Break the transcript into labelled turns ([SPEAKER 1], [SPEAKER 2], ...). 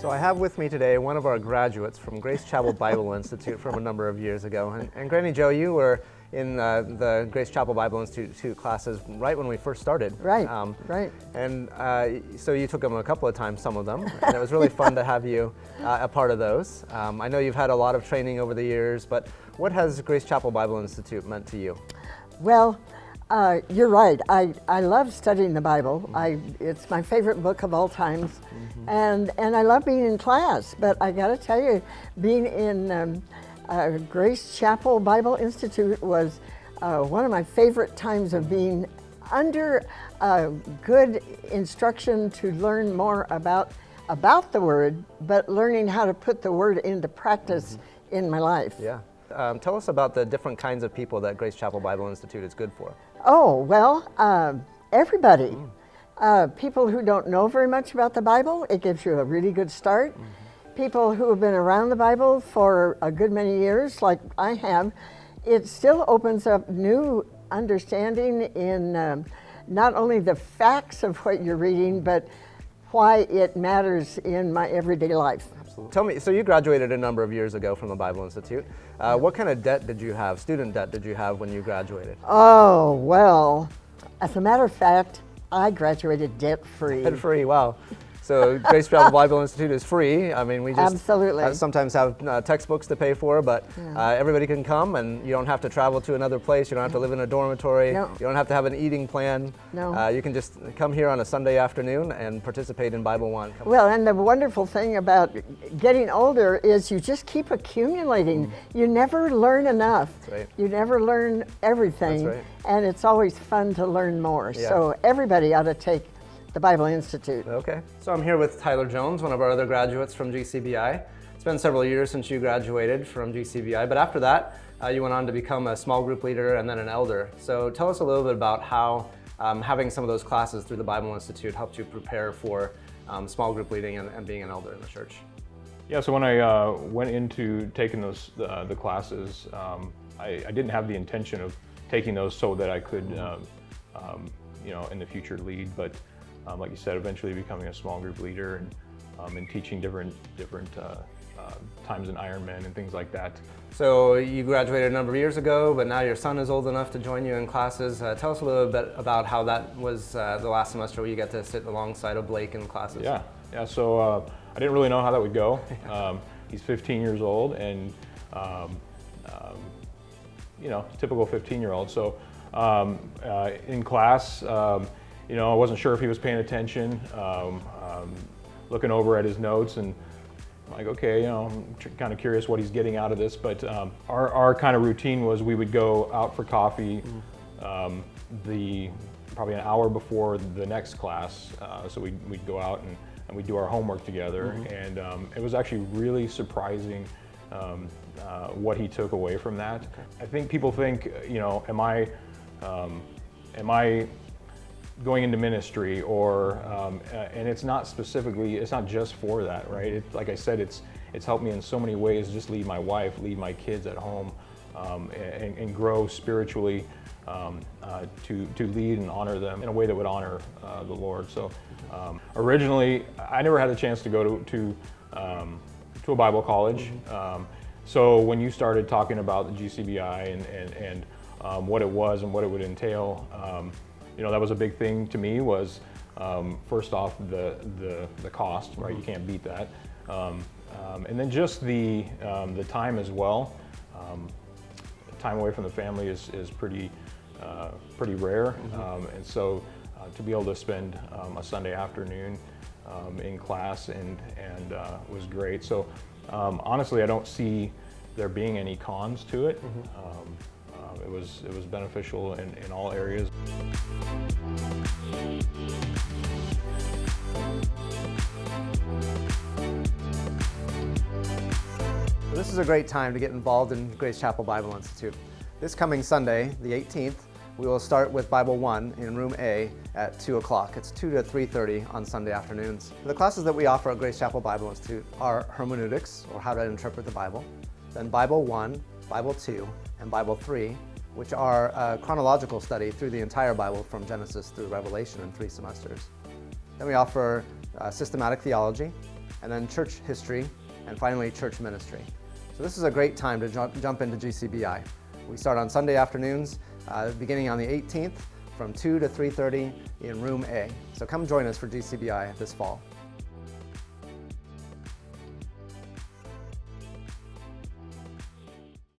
[SPEAKER 1] So I have with me today one of our graduates from Grace Chapel Bible Institute from a number of years ago. And Granny Jo, you were in the Grace Chapel Bible Institute classes right when we first started.
[SPEAKER 2] Right, right.
[SPEAKER 1] And so you took them a couple of times, some of them, and it was really fun to have you a part of those. I know you've had a lot of training over the years, but what has Grace Chapel Bible Institute meant to you?
[SPEAKER 2] Well, you're right. I love studying the Bible. It's my favorite book of all times, and I love being in class. But I got to tell you, being in Grace Chapel Bible Institute was one of my favorite times of being under good instruction to learn more about the Word, but learning how to put the Word into practice in my life.
[SPEAKER 1] Yeah. Tell us about the different kinds of people that Grace Chapel Bible Institute is good for.
[SPEAKER 2] Oh, well, everybody. People who don't know very much about the Bible, it gives you a really good start. People who have been around the Bible for a good many years, like I have, it still opens up new understanding in not only the facts of what you're reading, but why it matters in my everyday life.
[SPEAKER 1] Absolutely. Tell me, so you graduated a number of years ago from the Bible Institute. What kind of debt did you have, student debt did you have when you graduated?
[SPEAKER 2] Oh, well, as a matter of fact, I graduated debt-free.
[SPEAKER 1] Debt-free, wow. So Grace Chapel Bible Institute is free. I mean, we just sometimes have textbooks to pay for, but everybody can come, and you don't have to travel to another place. You don't have to live in a dormitory.
[SPEAKER 2] No.
[SPEAKER 1] You don't have to have an eating plan.
[SPEAKER 2] No.
[SPEAKER 1] You can just come here on a Sunday afternoon and participate in Bible 1.
[SPEAKER 2] Well, and the wonderful thing about getting older is you just keep accumulating. You never learn enough.
[SPEAKER 1] That's right.
[SPEAKER 2] You never learn everything.
[SPEAKER 1] That's right.
[SPEAKER 2] And it's always fun to learn more.
[SPEAKER 1] Yeah.
[SPEAKER 2] So everybody ought to take the Bible Institute.
[SPEAKER 1] Okay. So I'm here with Tyler Jones, one of our other graduates from GCBI. It's been several years since you graduated from GCBI, but after that, you went on to become a small group leader and then an elder. So tell us a little bit about how having some of those classes through the Bible Institute helped you prepare for small group leading and being an elder in the church.
[SPEAKER 3] Yeah, so when I went into taking those the classes, I didn't have the intention of taking those so that I could, in the future lead, but like you said, eventually becoming a small group leader and teaching different times in Ironman and things like that.
[SPEAKER 1] So you graduated a number of years ago, but now your son is old enough to join you in classes. Tell us a little bit about how that was the last semester where you got to sit alongside of Blake in classes.
[SPEAKER 3] Yeah. So I didn't really know how that would go. He's 15 years old, and typical 15-year-old. So in class, I wasn't sure if he was paying attention, looking over at his notes, and like, okay, I'm kind of curious what he's getting out of this. But our kind of routine was we would go out for coffee probably an hour before the next class. So we'd go out and we'd do our homework together. And it was actually really surprising what he took away from that. Okay. I think people think, am I going into ministry, or and it's not just for that, right? Like I said, it's helped me in so many ways. Just lead my wife, lead my kids at home, and grow spiritually, to lead and honor them in a way that would honor the Lord. So originally, I never had a chance to go to a Bible college. So when you started talking about the GCBI and what it was and what it would entail, that was a big thing to me. Was first off the cost, right? You can't beat that, and then just the time as well. Time away from the family is pretty rare, and so to be able to spend a Sunday afternoon in class and was great. So honestly, I don't see there being any cons to it. It was beneficial in all areas.
[SPEAKER 1] This is a great time to get involved in Grace Chapel Bible Institute. This coming Sunday, the 18th, we will start with Bible 1 in room A at 2 o'clock. It's 2 to 3:30 on Sunday afternoons. The classes that we offer at Grace Chapel Bible Institute are hermeneutics, or how to interpret the Bible, then Bible 1, Bible 2, and Bible 3, which are a chronological study through the entire Bible from Genesis through Revelation in 3 semesters. Then we offer systematic theology, and then church history, and finally church ministry. So this is a great time to jump into GCBI. We start on Sunday afternoons, beginning on the 18th from 2 to 3:30 in room A. So come join us for GCBI this fall.